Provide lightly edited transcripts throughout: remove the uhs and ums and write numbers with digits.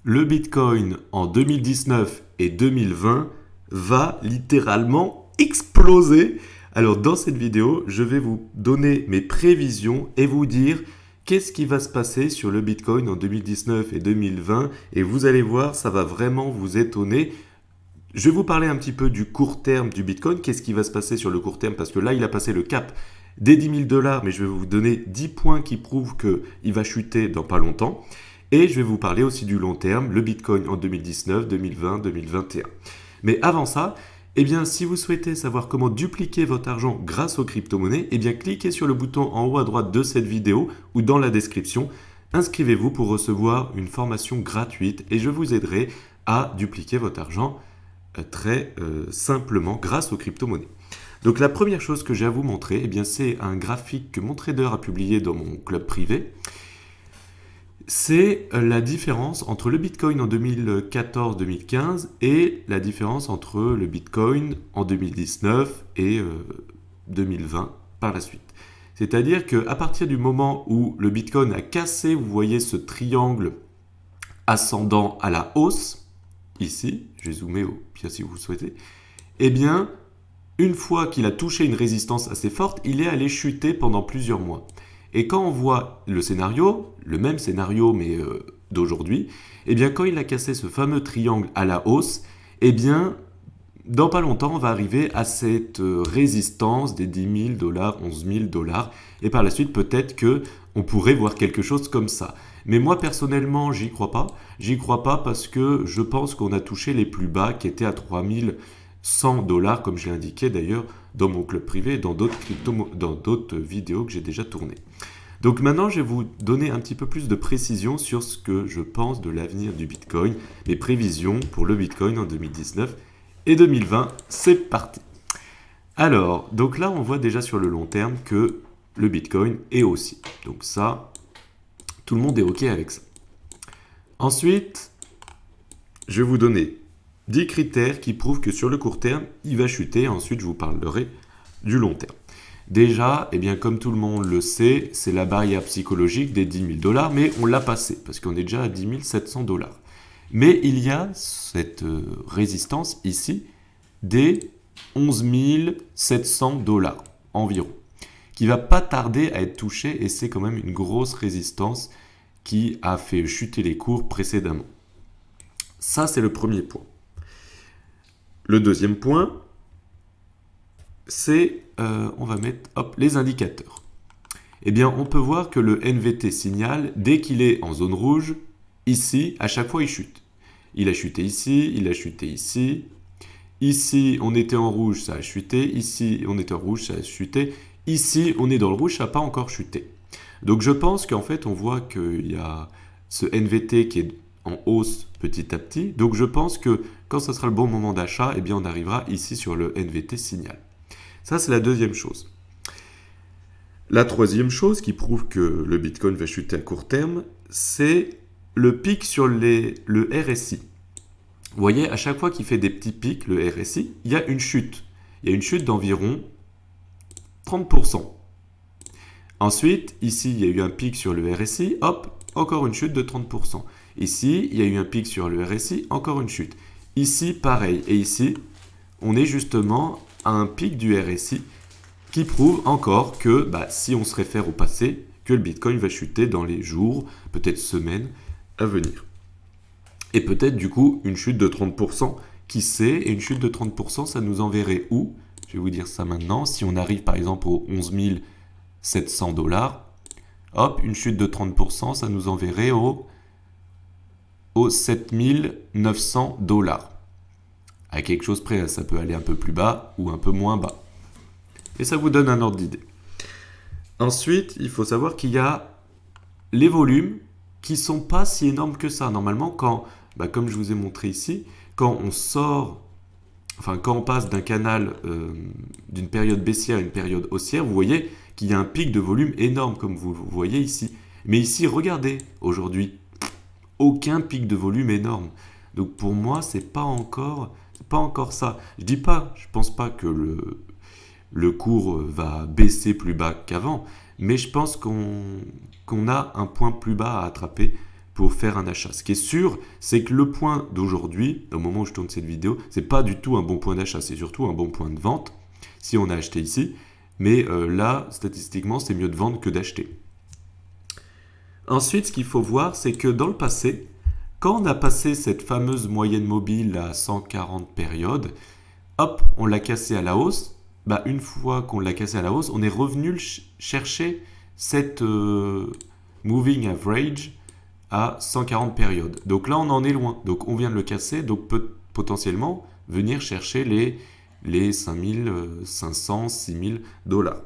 le Bitcoin en 2019 et 2020 va littéralement exploser. Alors dans cette vidéo, je vais vous donner mes prévisions et vous dire qu'est-ce qui va se passer sur le Bitcoin en 2019 et 2020 et vous allez voir, ça va vraiment vous étonner. Je vais vous parler un petit peu du court terme du Bitcoin, qu'est-ce qui va se passer sur le court terme parce que là il a passé le cap des 10 000 $, mais je vais vous donner 10 points qui prouvent qu'il va chuter dans pas longtemps. Et je vais vous parler aussi du long terme, le Bitcoin en 2019, 2020, 2021. Mais avant ça, eh bien, si vous souhaitez savoir comment dupliquer votre argent grâce aux crypto-monnaies, eh bien, cliquez sur le bouton en haut à droite de cette vidéo ou dans la description. Inscrivez-vous pour recevoir une formation gratuite et je vous aiderai à dupliquer votre argent très simplement grâce aux crypto-monnaies. Donc la première chose que j'ai à vous montrer, eh bien, c'est un graphique que mon trader a publié dans mon club privé. C'est la différence entre le Bitcoin en 2014-2015 et la différence entre le Bitcoin en 2019 et 2020 par la suite. C'est-à-dire qu'à partir du moment où le Bitcoin a cassé, vous voyez ce triangle ascendant à la hausse, ici, je vais zoomer au pire si vous le souhaitez, eh bien, une fois qu'il a touché une résistance assez forte, il est allé chuter pendant plusieurs mois. Et quand on voit le scénario, le même scénario mais d'aujourd'hui, eh bien quand il a cassé ce fameux triangle à la hausse, eh bien dans pas longtemps on va arriver à cette résistance des 10 000 $, 11 000 $, et par la suite peut-être qu'on pourrait voir quelque chose comme ça. Mais moi personnellement j'y crois pas. J'y crois pas parce que je pense qu'on a touché les plus bas qui étaient à 3 100 $, comme je l'ai indiqué d'ailleurs dans mon club privé et dans d'autres vidéos que j'ai déjà tournées. Donc maintenant, je vais vous donner un petit peu plus de précision sur ce que je pense de l'avenir du Bitcoin, mes prévisions pour le Bitcoin en 2019 et 2020. C'est parti. Alors, donc là, on voit déjà sur le long terme que le Bitcoin est haussier. Donc ça, tout le monde est OK avec ça. Ensuite, je vais vous donner 10 critères qui prouvent que sur le court terme, il va chuter. Ensuite, je vous parlerai du long terme. Déjà, eh bien, comme tout le monde le sait, c'est la barrière psychologique des 10 000 $, mais on l'a passé parce qu'on est déjà à 10 700 $. Mais il y a cette résistance ici des 11 700 $ environ, qui va pas tarder à être touchée et c'est quand même une grosse résistance qui a fait chuter les cours précédemment. Ça, c'est le premier point. Le deuxième point, c'est, on va mettre les indicateurs. Eh bien, on peut voir que le NVT signale, dès qu'il est en zone rouge, ici, à chaque fois, il chute. Il a chuté ici, il a chuté ici. Ici, on était en rouge, ça a chuté. Ici, on était en rouge, ça a chuté. Ici, on est dans le rouge, ça n'a pas encore chuté. Donc, je pense qu'en fait, on voit qu'il y a ce NVT qui est en hausse petit à petit. Donc, je pense que quand ce sera le bon moment d'achat, eh bien, on arrivera ici sur le NVT signal. Ça, c'est la deuxième chose. La troisième chose qui prouve que le Bitcoin va chuter à court terme, c'est le pic sur le RSI. Vous voyez, à chaque fois qu'il fait des petits pics, le RSI, il y a une chute. Il y a une chute d'environ 30%. Ensuite, ici, il y a eu un pic sur le RSI, hop, encore une chute de 30%. Ici, il y a eu un pic sur le RSI, encore une chute. Ici, pareil. Et ici, on est justement à un pic du RSI qui prouve encore que si on se réfère au passé, que le Bitcoin va chuter dans les jours, peut-être semaines à venir. Et peut-être du coup une chute de 30%, qui sait, et une chute de 30%, ça nous enverrait où? Je vais vous dire ça maintenant. Si on arrive par exemple aux 11 700 $, hop, une chute de 30%, ça nous enverrait aux 7 900 $. À quelque chose près, ça peut aller un peu plus bas ou un peu moins bas. Et ça vous donne un ordre d'idée. Ensuite, il faut savoir qu'il y a les volumes qui ne sont pas si énormes que ça. Normalement, comme je vous ai montré ici, quand on passe d'un canal, d'une période baissière à une période haussière, vous voyez qu'il y a un pic de volume énorme, comme vous voyez ici. Mais ici, regardez, aujourd'hui, aucun pic de volume énorme. Donc pour moi, c'est pas encore ça. Je pense pas que le cours va baisser plus bas qu'avant, mais je pense qu'on a un point plus bas à attraper pour faire un achat. Ce qui est sûr, c'est que le point d'aujourd'hui, au moment où je tourne cette vidéo, c'est pas du tout un bon point d'achat, c'est surtout un bon point de vente si on a acheté ici. Mais là, statistiquement, c'est mieux de vendre que d'acheter. Ensuite, ce qu'il faut voir, c'est que dans le passé, quand on a passé cette fameuse moyenne mobile à 140 périodes, hop, on l'a cassé à la hausse. Bah, une fois qu'on l'a cassé à la hausse, on est revenu chercher cette moving average à 140 périodes. Donc là, on en est loin. Donc on vient de le casser, donc peut potentiellement venir chercher les 5500, 6000 dollars.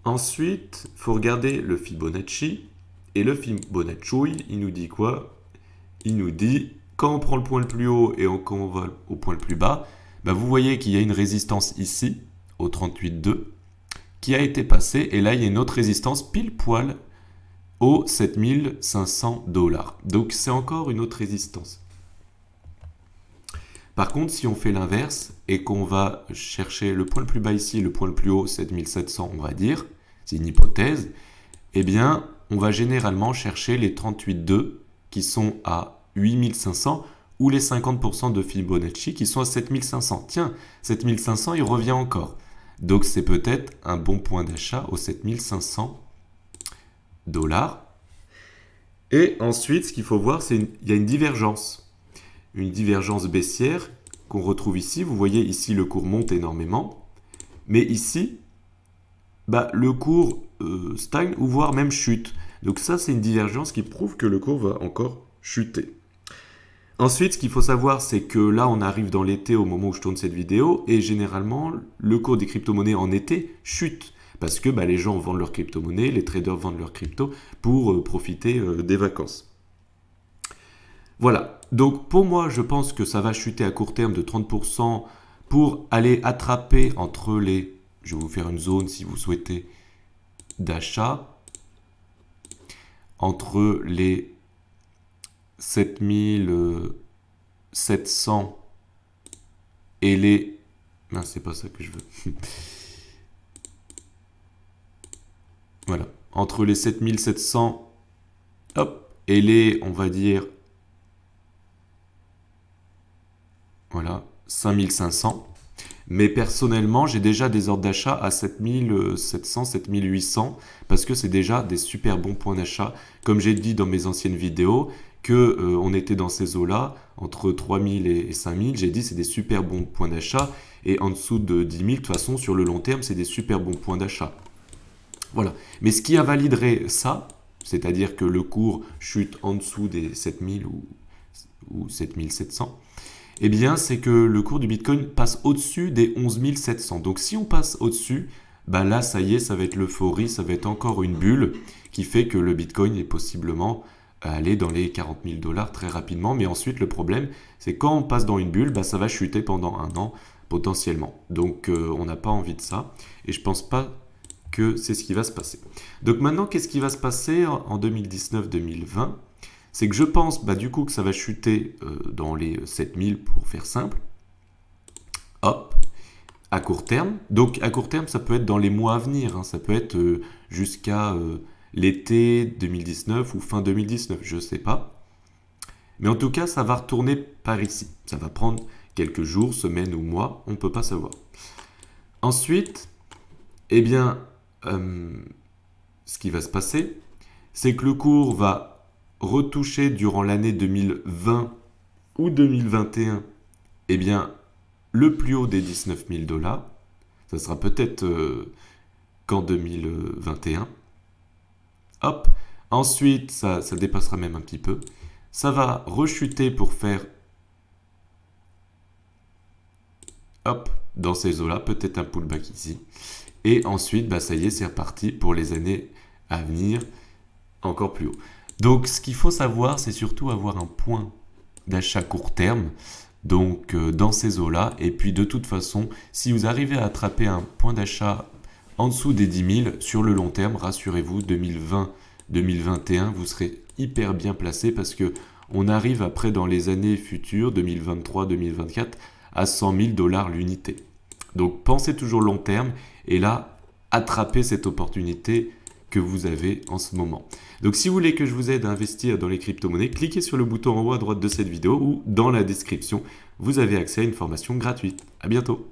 Ensuite, il faut regarder le Fibonacci. Et le Fibonacci, il nous dit quoi? Il nous dit, quand on prend le point le plus haut et quand on va au point le plus bas, bah vous voyez qu'il y a une résistance ici, au 38,2, qui a été passée. Et là, il y a une autre résistance pile poil aux 7500 dollars. Donc, c'est encore une autre résistance. Par contre, si on fait l'inverse et qu'on va chercher le point le plus bas ici, le point le plus haut, 7700, on va dire, c'est une hypothèse, eh bien, on va généralement chercher les 38,2 qui sont à 8500 ou les 50% de Fibonacci qui sont à 7500. Tiens, 7500, il revient encore. Donc, c'est peut-être un bon point d'achat aux 7500 dollars. Et ensuite, ce qu'il faut voir, c'est qu'il y a une divergence. Une divergence baissière qu'on retrouve ici. Vous voyez ici, le cours monte énormément. Mais ici, bah, le cours stagne ou voire même chute. Donc ça, c'est une divergence qui prouve que le cours va encore chuter. Ensuite, ce qu'il faut savoir, c'est que là, on arrive dans l'été au moment où je tourne cette vidéo. Et généralement, le cours des crypto-monnaies en été chute. Parce que bah, les gens vendent leurs crypto-monnaies, les traders vendent leurs cryptos pour profiter des vacances. Voilà. Donc pour moi, je pense que ça va chuter à court terme de 30% pour aller attraper entre les... Je vais vous faire une zone si vous souhaitez d'achat. Entre les 7700 et les... Non, c'est pas ça que je veux. Voilà. Entre les 7700 hop, et les, on va dire... Voilà, 5500. Mais personnellement, j'ai déjà des ordres d'achat à 7700, 7800 parce que c'est déjà des super bons points d'achat. Comme j'ai dit dans mes anciennes vidéos, on était dans ces eaux-là, entre 3000 et 5000. J'ai dit c'est des super bons points d'achat. Et en dessous de 10 000, de toute façon, sur le long terme, c'est des super bons points d'achat. Voilà. Mais ce qui invaliderait ça, c'est-à-dire que le cours chute en dessous des 7000 ou 7700, eh bien, c'est que le cours du Bitcoin passe au-dessus des 11 700. Donc, si on passe au-dessus, bah là, ça y est, ça va être l'euphorie, ça va être encore une bulle qui fait que le Bitcoin est possiblement aller dans les 40 000 dollars très rapidement. Mais ensuite, le problème, c'est quand on passe dans une bulle, bah, ça va chuter pendant un an potentiellement. Donc, on n'a pas envie de ça. Et je ne pense pas que c'est ce qui va se passer. Donc maintenant, qu'est-ce qui va se passer en 2019-2020 ? C'est que je pense du coup que ça va chuter dans les 7000 pour faire simple. Hop, à court terme. Donc à court terme, ça peut être dans les mois à venir. Hein. Ça peut être jusqu'à l'été 2019 ou fin 2019, je ne sais pas. Mais en tout cas, ça va retourner par ici. Ça va prendre quelques jours, semaines ou mois, on ne peut pas savoir. Ensuite, eh bien, ce qui va se passer, c'est que le cours va retoucher durant l'année 2020 ou 2021, eh bien, le plus haut des 19 000 dollars. Ça sera peut-être qu'en 2021. Hop. Ensuite, ça dépassera même un petit peu. Ça va rechuter pour faire hop, dans ces eaux-là, peut-être un pullback ici. Et ensuite, ça y est, c'est reparti pour les années à venir encore plus haut. Donc, ce qu'il faut savoir, c'est surtout avoir un point d'achat court terme, donc dans ces eaux-là. Et puis, de toute façon, si vous arrivez à attraper un point d'achat en dessous des 10 000 sur le long terme, rassurez-vous, 2020-2021, vous serez hyper bien placé parce que on arrive après dans les années futures, 2023-2024, à 100 000 dollars l'unité. Donc, pensez toujours long terme et là, attrapez cette opportunité que vous avez en ce moment. Donc si vous voulez que je vous aide à investir dans les crypto-monnaies, cliquez sur le bouton en haut à droite de cette vidéo ou dans la description, vous avez accès à une formation gratuite. À bientôt.